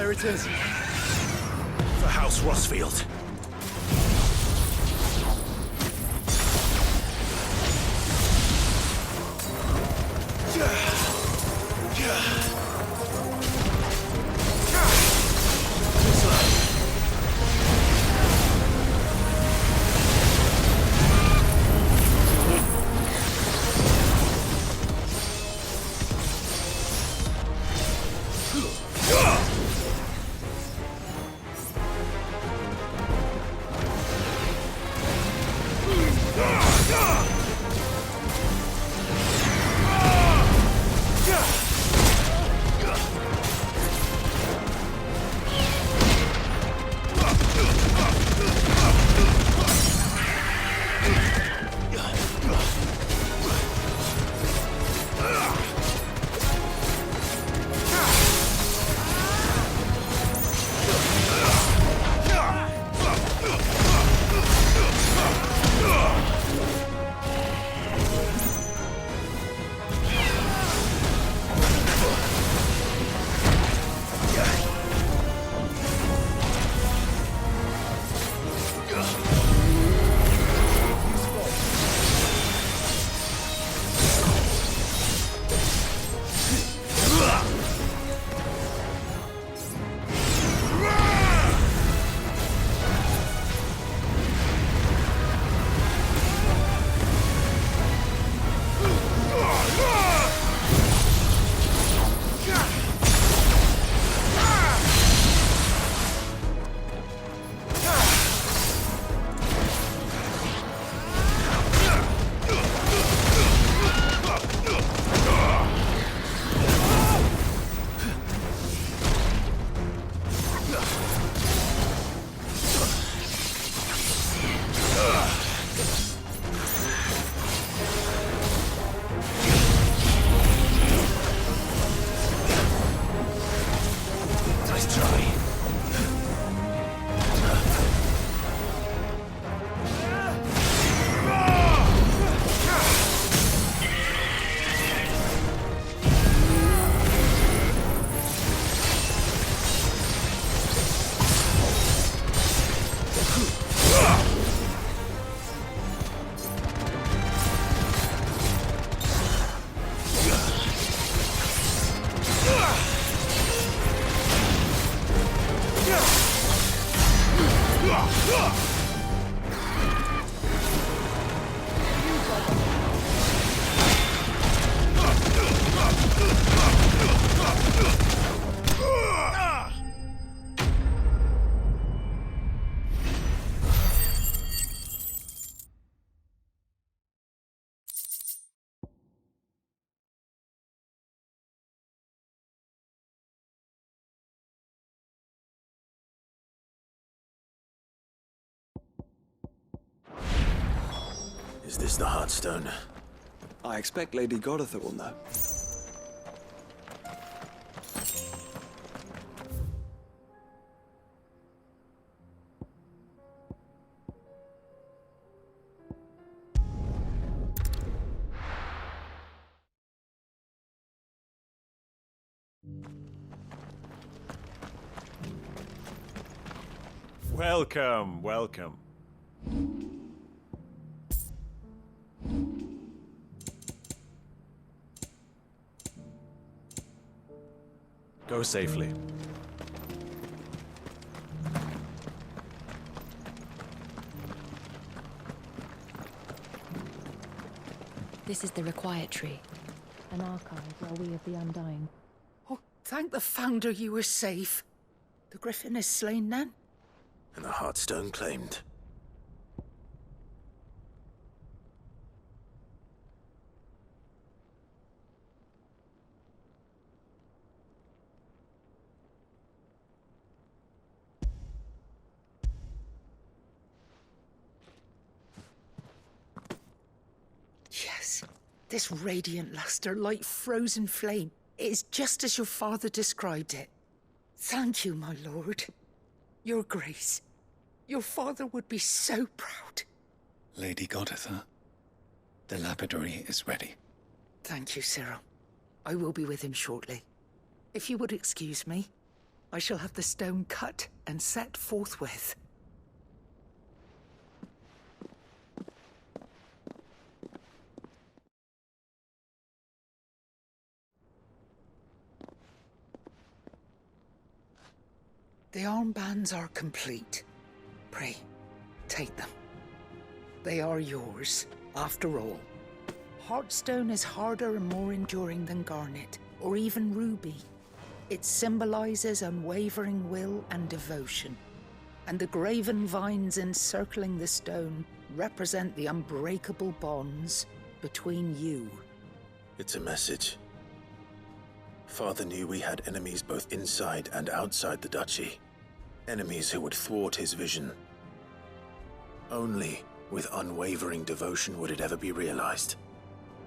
There it is. For House Rossfield. Is this the Heartstone? I expect Lady Goditha will know. Welcome, welcome. Go safely. This is the Requiet Tree, an archive where we of the Undying. Oh, thank the Founder you were safe. The Griffin is slain then? And the Heartstone claimed. Yes, this radiant luster like frozen flame. It is just as your father described it. Thank you, my lord. Your grace. Your father would be so proud. Lady Goditha, the lapidary is ready. Thank you, Cyril. I will be with him shortly. If you would excuse me. I shall have the stone cut and set forthwith. The armbands are complete. Pray, take them. They are yours, after all. Heartstone is harder and more enduring than garnet, or even ruby. It symbolizes unwavering will and devotion. And the graven vines encircling the stone represent the unbreakable bonds between you. It's a message. Father knew we had enemies both inside and outside the duchy. Enemies who would thwart his vision. Only with unwavering devotion would it ever be realized.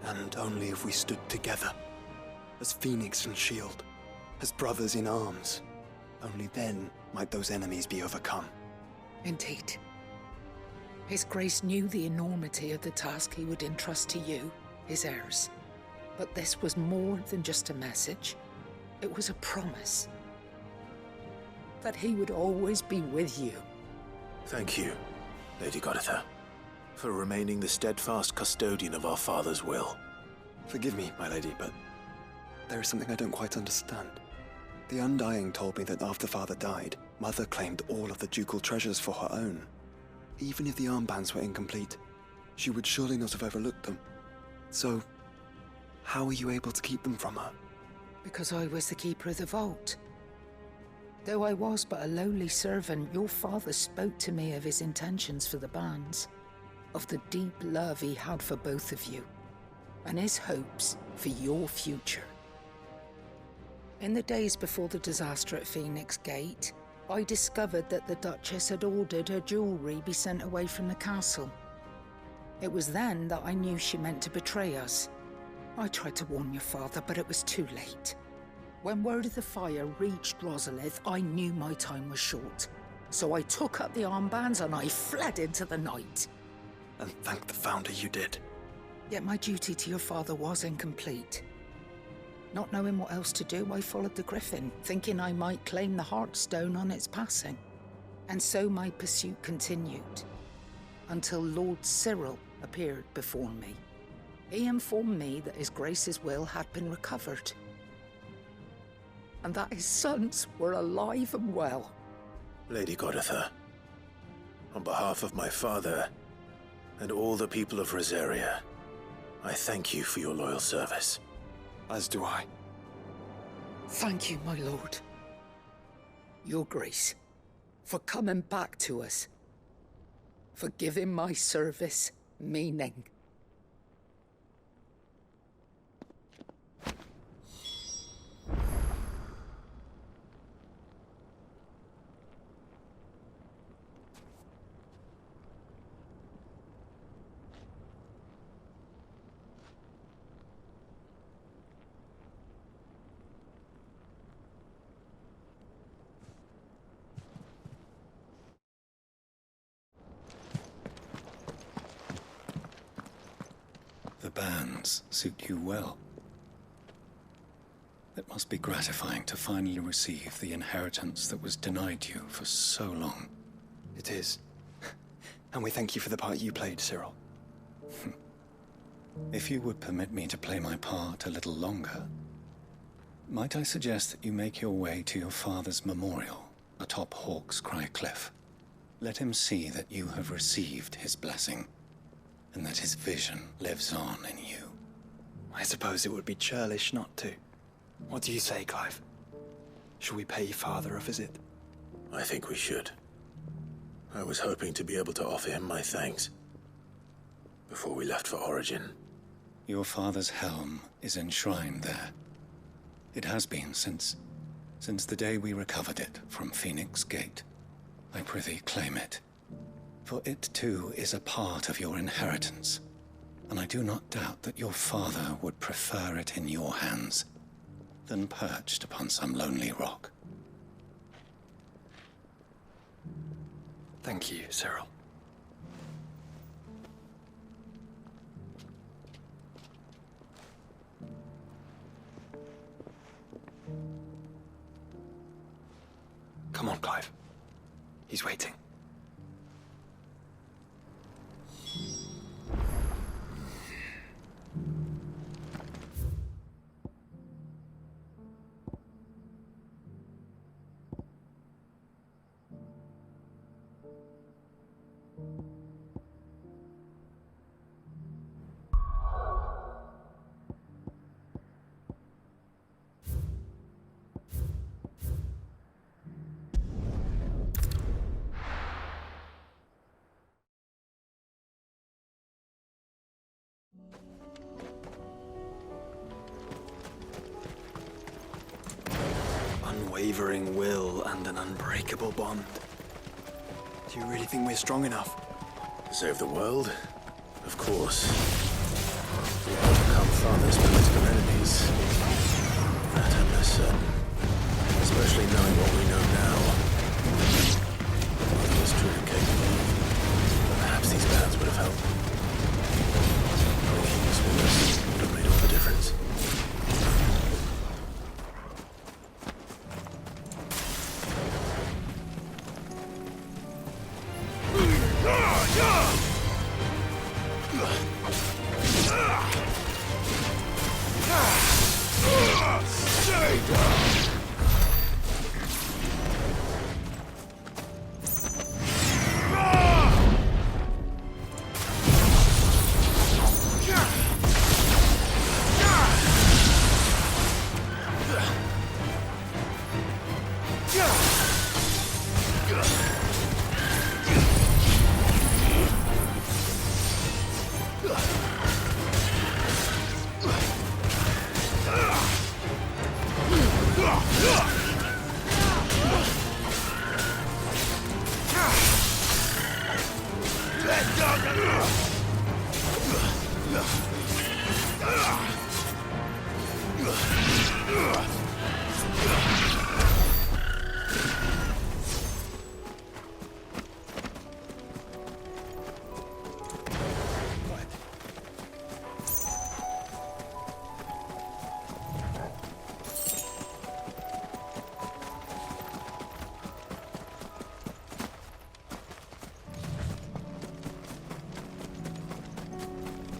And only if we stood together, as Phoenix and Shield, as brothers in arms, only then might those enemies be overcome. Indeed. His Grace knew the enormity of the task he would entrust to you, his heirs. But this was more than just a message. It was a promise. That he would always be with you. Thank you, Lady Goditha, for remaining the steadfast custodian of our father's will. Forgive me, my lady, but there is something I don't quite understand. The Undying told me that after Father died, Mother claimed all of the ducal treasures for her own. Even if the armbands were incomplete, she would surely not have overlooked them. So, how were you able to keep them from her? Because I was the keeper of the vault. Though I was but a lowly servant, your father spoke to me of his intentions for the bands, of the deep love he had for both of you, and his hopes for your future. In the days before the disaster at Phoenix Gate, I discovered that the Duchess had ordered her jewelry be sent away from the castle. It was then that I knew she meant to betray us. I tried to warn your father, but it was too late. When word of the fire reached Rosalith, I knew my time was short. So I took up the armbands and I fled into the night. And thank the Founder you did. Yet my duty to your father was incomplete. Not knowing what else to do, I followed the Griffin, thinking I might claim the Heartstone on its passing. And so my pursuit continued, until Lord Cyril appeared before me. He informed me that His Grace's will had been recovered, and that his sons were alive and well. Lady Goditha, on behalf of my father and all the people of Rosaria, I thank you for your loyal service. As do I. Thank you, my lord. Your Grace, for coming back to us, for giving my service meaning. The bands suit you well. It must be gratifying to finally receive the inheritance that was denied you for so long. It is. And we thank you for the part you played, Cyril. If you would permit me to play my part a little longer, might I suggest that you make your way to your father's memorial atop Hawk's Cry Cliff? Let him see that you have received his blessing, and that his vision lives on in you. I suppose it would be churlish not to. What do you say, Clive? Shall we pay Father a visit? I think we should. I was hoping to be able to offer him my thanks before we left for Origin. Your father's helm is enshrined there. It has been since the day we recovered it from Phoenix Gate. I prithee claim it, for it too is a part of your inheritance, and I do not doubt that your father would prefer it in your hands than perched upon some lonely rock. Thank you, Cyril. Come on, Clive. He's waiting. Unwavering will and an unbreakable bond. Do you really think we're strong enough? To save the world? Of course. We overcome Father's political enemies. That I'm less certain. Especially knowing what we know now. Father was truly capable. Perhaps these bands would have helped. Knowing he was with us would have made all the difference.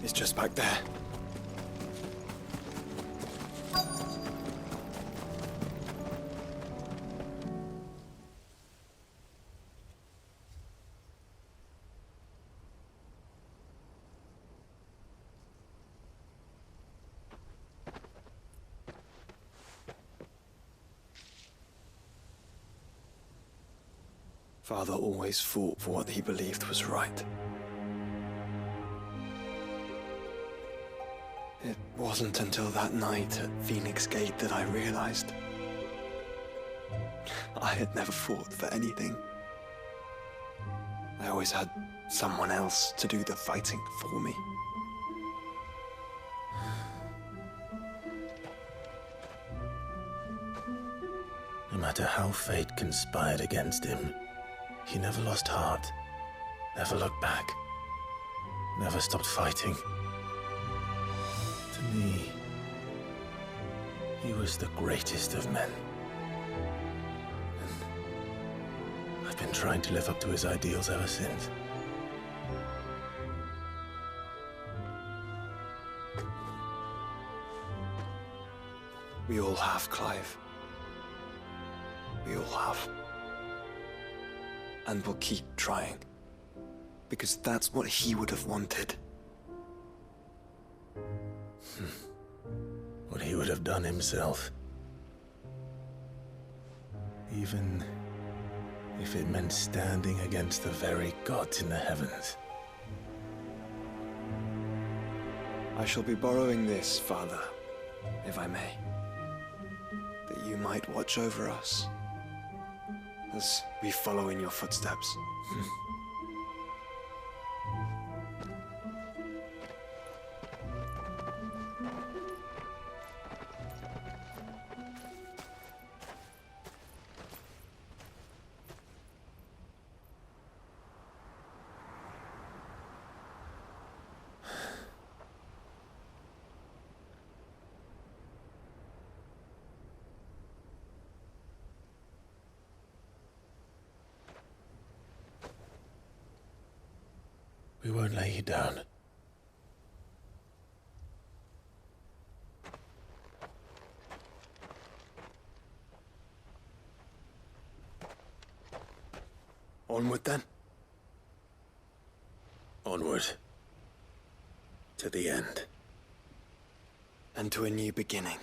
It's just back there. Father always fought for what he believed was right. It wasn't until that night at Phoenix Gate that I realized I had never fought for anything. I always had someone else to do the fighting for me. No matter how fate conspired against him, he never lost heart, never looked back, never stopped fighting. To me, he was the greatest of men. And I've been trying to live up to his ideals ever since. We all have, Clive. We all have. And we'll keep trying. Because that's what he would have wanted. What he would have done himself. Even if it meant standing against the very gods in the heavens. I shall be borrowing this, Father, if I may. That you might watch over us as we follow in your footsteps. We won't lay you down. Onward then. Onward. To the end. And to a new beginning.